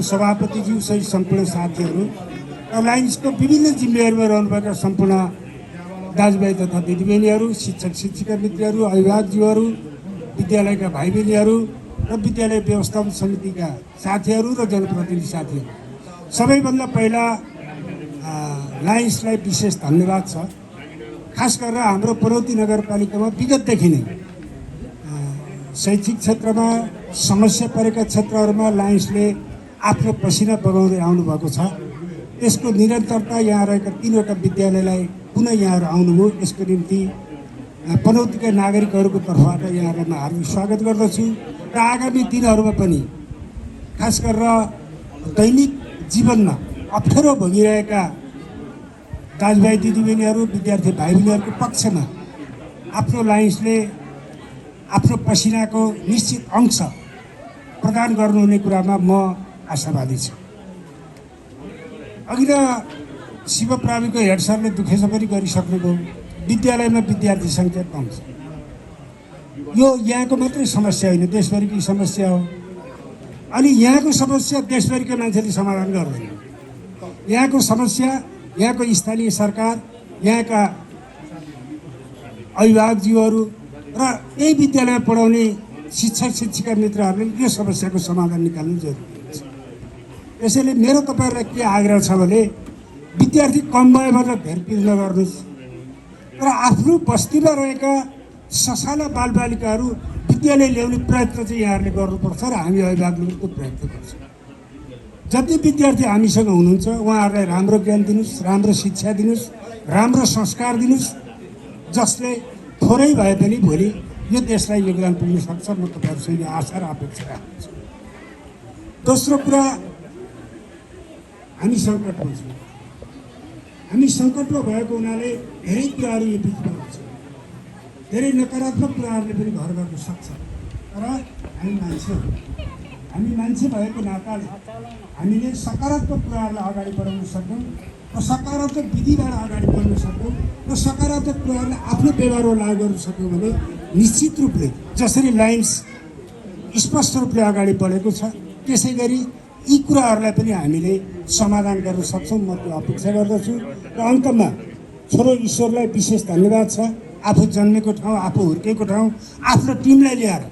सभापतिज्यू सहित सम्पूर्ण साथीहरू र लायन्सको विभिन्न जिम्मेवारीमा रहनुभएका सम्पूर्ण दाजुभाइ तथा दिदीबहिनीहरू, शिक्षक शिक्षिका मित्रहरू, अभिभावकज्यूहरू, विद्यालयका भाइ बहिनीहरू र विद्यालय व्यवस्थापन समितिका साथीहरू र जनप्रतिनिधि साथीहरू, सबैभन्दा पहिला लायन्सलाई विशेष धन्यवाद छ। खास गरेर हाम्रो पनौती नगरपालिकामा विगतदेखि नै शैक्षिक क्षेत्रमा समस्या परेका क्षेत्रहरूमा लायन्सले आफ्नो पसिना बगाउँदै आउनुभएको छ। यसको निरन्तरता यहाँ रहेका 3वटा विद्यालयलाई पुनः यहाँहरू आउनुभयो, यसको निम्ति पनौतीका नागरिकहरूको तर्फबाट यहाँहरूलाई म हार्दिक स्वागत गर्दछु। र आगामी दिनहरूमा पनि खास गरेर दैनिक जीवनमा अप्ठ्यारो भोगिरहेका दाजुभाइ दिदीबहिनीहरू, विद्यार्थी भाइ बहिनीहरूको पक्षमा आफ्नो लायन्सले आफ्नो पसिनाको निश्चित अंश प्रदान गर्नुहुने कुरामा म आशावादी छु। अघि शिवप्राविको हेड सरले दुखेस पनि गरिसक्नुभयो, विद्यालयमा विद्यार्थी सङ्ख्या कम छ। यो यहाँको मात्रै समस्या होइन, देशभरिकै समस्या हो। अनि यहाँको समस्या देशभरिका मान्छेले समाधान गर्दैन। यहाँको समस्या यहाँको स्थानीय सरकार, यहाँका अभिभावकज्यूहरू र यही विद्यालयमा पढाउने शिक्षक शिक्षिका मित्रहरूले यो समस्याको समाधान निकाल्नु जरुरी छ। यसैले मेरो तपाईहरुलाई के आग्रह छ भने विद्यार्थी कम भए भनेर भेरपिर नगर्नुस्, तर आफ्नो बस्तीमा रहेका ससाना बालबालिकाहरू विद्यालय ल्याउने प्रयत्न चाहिँ यहाँहरूले गर्नुपर्छ र हामी अभिभावकले त्यो प्रयत्न गर्छौँ। जति विद्यार्थी हामीसँग हुनुहुन्छ उहाँहरूलाई राम्रो ज्ञान दिनुस्, राम्रो शिक्षा दिनुस्, राम्रो संस्कार दिनुस्, जसले थोरै भए पनि भोलि यो देशलाई योगदान पुग्न सक्छ। म तपाईहरुसँग आशा र अपेक्षा राख्छु। दोस्रो कुरा, हामी सङ्कटमा छौँ। हामी सङ्कटमा भएको हुनाले धेरै कुराहरू यो बिचमा हुन्छ, धेरै नकारात्मक कुराहरूले पनि घर गर्न सक्छ। तर हामी मान्छे भएको नाताले हामीले सकारात्मक कुराहरूलाई अगाडि बढाउन सक्छौँ र सकारात्मक विधिबाट अगाडि बढ्न सक्छौँ र सकारात्मक कुराहरूलाई आफ्नो व्यवहारमा लागू गर्न सक्यौँ भने निश्चित रूपले जसरी लायन्स स्पष्ट रूपले अगाडि बढेको छ त्यसै गरी यी कुराहरूलाई पनि हामीले समाधान गर्न सक्छौँ। म त्यो अपेक्षा गर्दछु। र अन्तमा छोरो ईश्वरलाई विशेष धन्यवाद छ। आफू जन्मेको ठाउँ, आफू हुर्केको ठाउँ, आफ्नो टिमलाई ल्याएर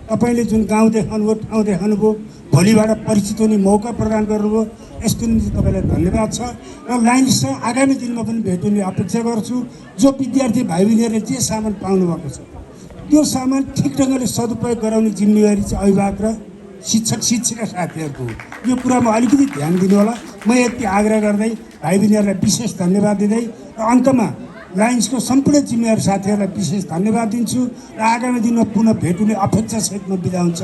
तपाईले जुन गाउँ देखाउनुभयो, ठाउँ देखाउनुभयो, भोलिबाट परिचित हुने मौका प्रदान गर्नुभयो, यसको निम्ति तपाईँलाई धन्यवाद छ। र लायन्ससँग आगामी दिनमा पनि भेट हुने अपेक्षा गर्छु। जो विद्यार्थी भाइ बहिनीहरूले जे सामान पाउनुभएको छ त्यो सामान ठिक ढङ्गले सदुपयोग गराउने जिम्मेवारी चाहिँ अभिभावक र शिक्षक शिक्षिका साथीहरूको हो। यो कुरामा अलिकति ध्यान दिनु होला। म यति आग्रह गर्दै भाइ बहिनीहरूलाई विशेष धन्यवाद दिँदै र अन्तमा लायन्सको सम्पूर्ण जिम्मेवार साथीहरूलाई विशेष धन्यवाद दिन्छु र आगामी दिनमा पुनः भेट हुने अपेक्षासहित म बिदा हुन्छु।